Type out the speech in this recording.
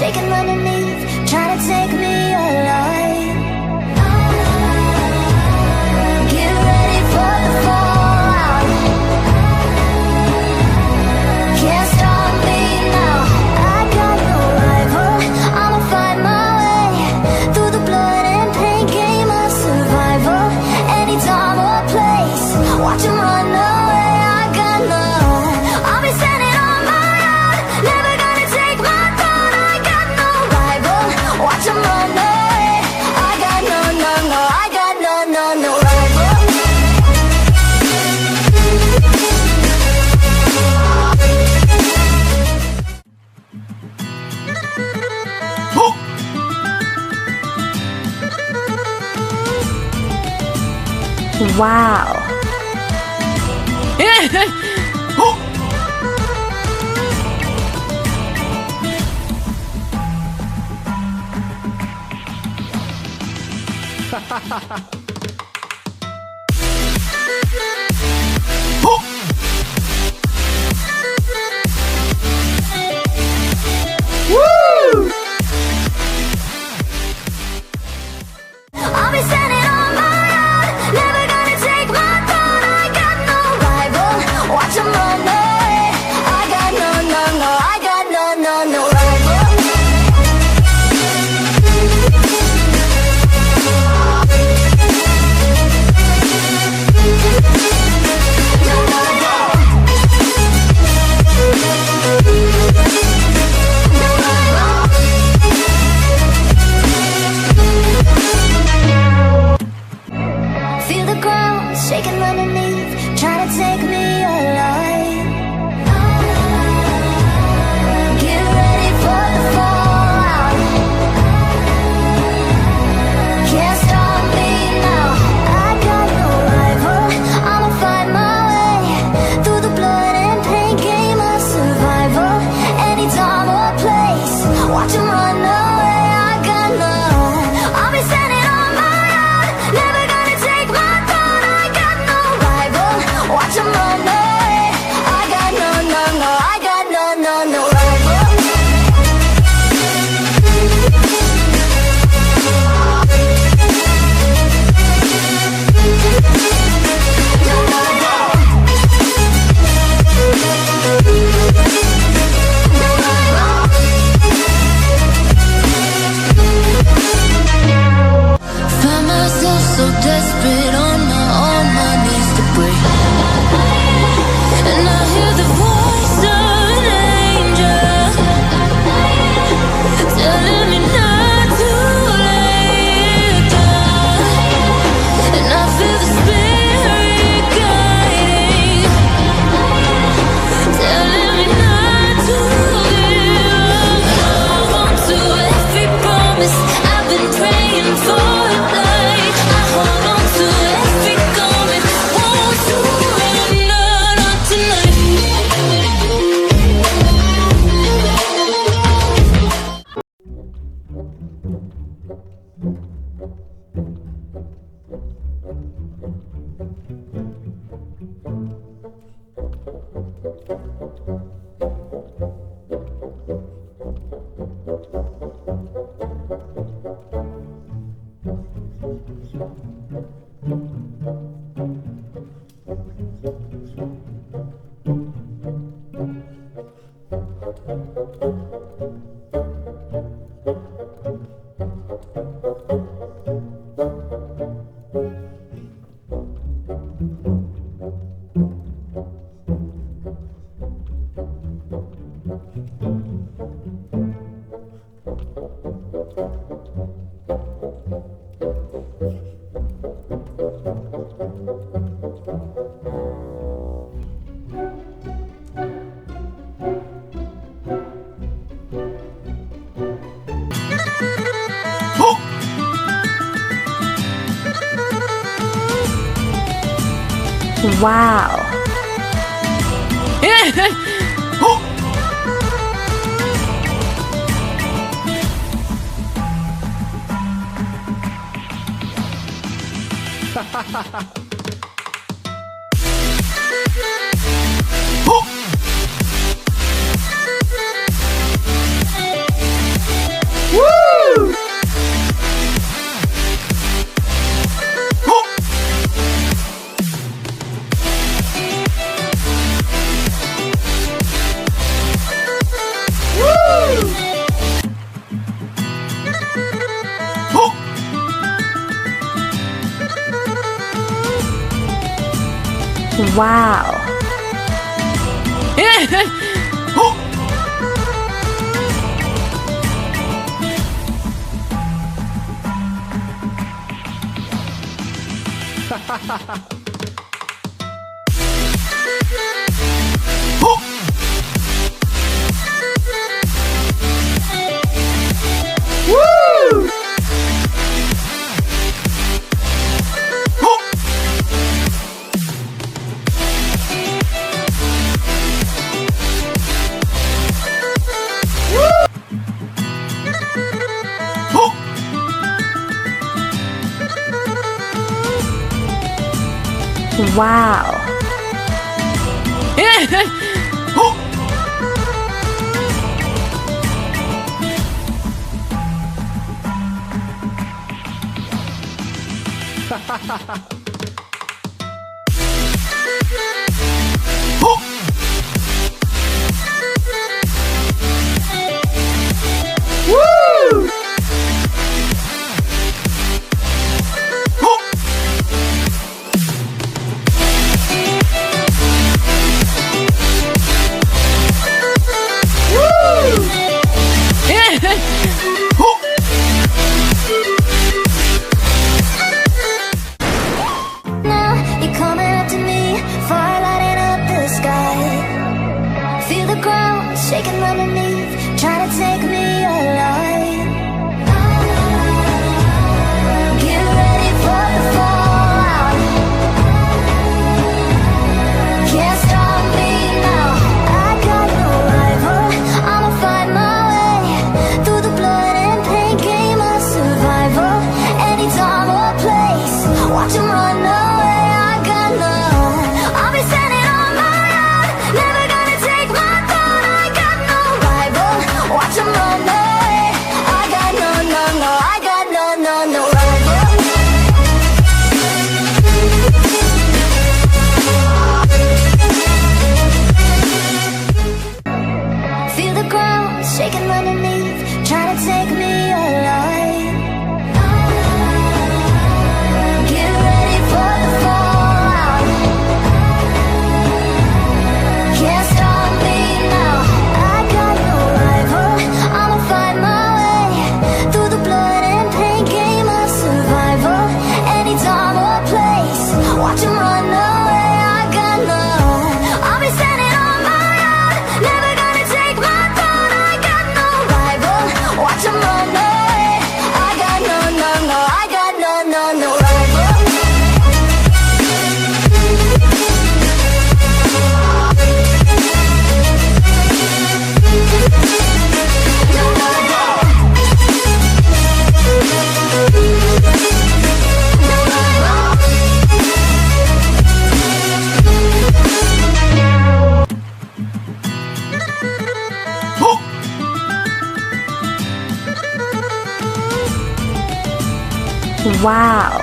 shaking underneath, trying to take me alive. Get ready for the fallout. Can't stop me now. I got no rival. I'ma find my way through the blood and pain. Game of survival. Any time or place, watch 'em run away. I got none. I'll be standing on my own. Never gonna take my throne. I got no rival. Watch 'em run away. I got no, no, no. I got no, no, no rival. Wow. I'll be standing on my own. Never gonna take my throne. I got no rival. Watch 'em run away. I got no, no, no. I got no, no, no rival. Feel the ground shaking underneath, trying to take me alive. Get ready for the fallout. Can't stop me now. I got no rival. I'ma find my way through the blood and pain. Game of survival. Any time or place, watch 'em run away. I got none. I'll be standing on my own. Never gonna take my throne. I got no rival. Watch 'em run away. I got no, no, no. I got no, no, no rival. Find myself so desperate on my knees to break. And I hear the voice of an angel telling me not to lay it down. And I feel the spirit guiding, telling me not to give up. Hold on to every promise I've been praying for. Like I hold on to every garment, won't surrender, not tonight. Wow. Wow. Wow. Now you're coming up to me, fire lighting up the sky. Feel the ground shaking underneath, trying to take me alive. Get ready for the fallout. Can't stop me now. I got no rival. I'ma find my way through the blood and pain. Game of survival. Any time or place, watch 'em run away. I got none. I'll be standing on my own. Never gonna take my throne. I got no rival. Watch 'em run away. I got no, no, no. I got no, no, no rival. Feel the ground shaking underneath, trying to take me alive. Get ready for the fallout. Can't stop me now. I got no rival. I'ma find my way through the blood and pain. Game of survival. Any time or place, watch 'em run away. I got none. I'll be standing on my own. Never gonna take my throne. I got no rival. Watch 'em run away. I got no, no, no. I got no, no, no rival. No rival. No rival. Wow.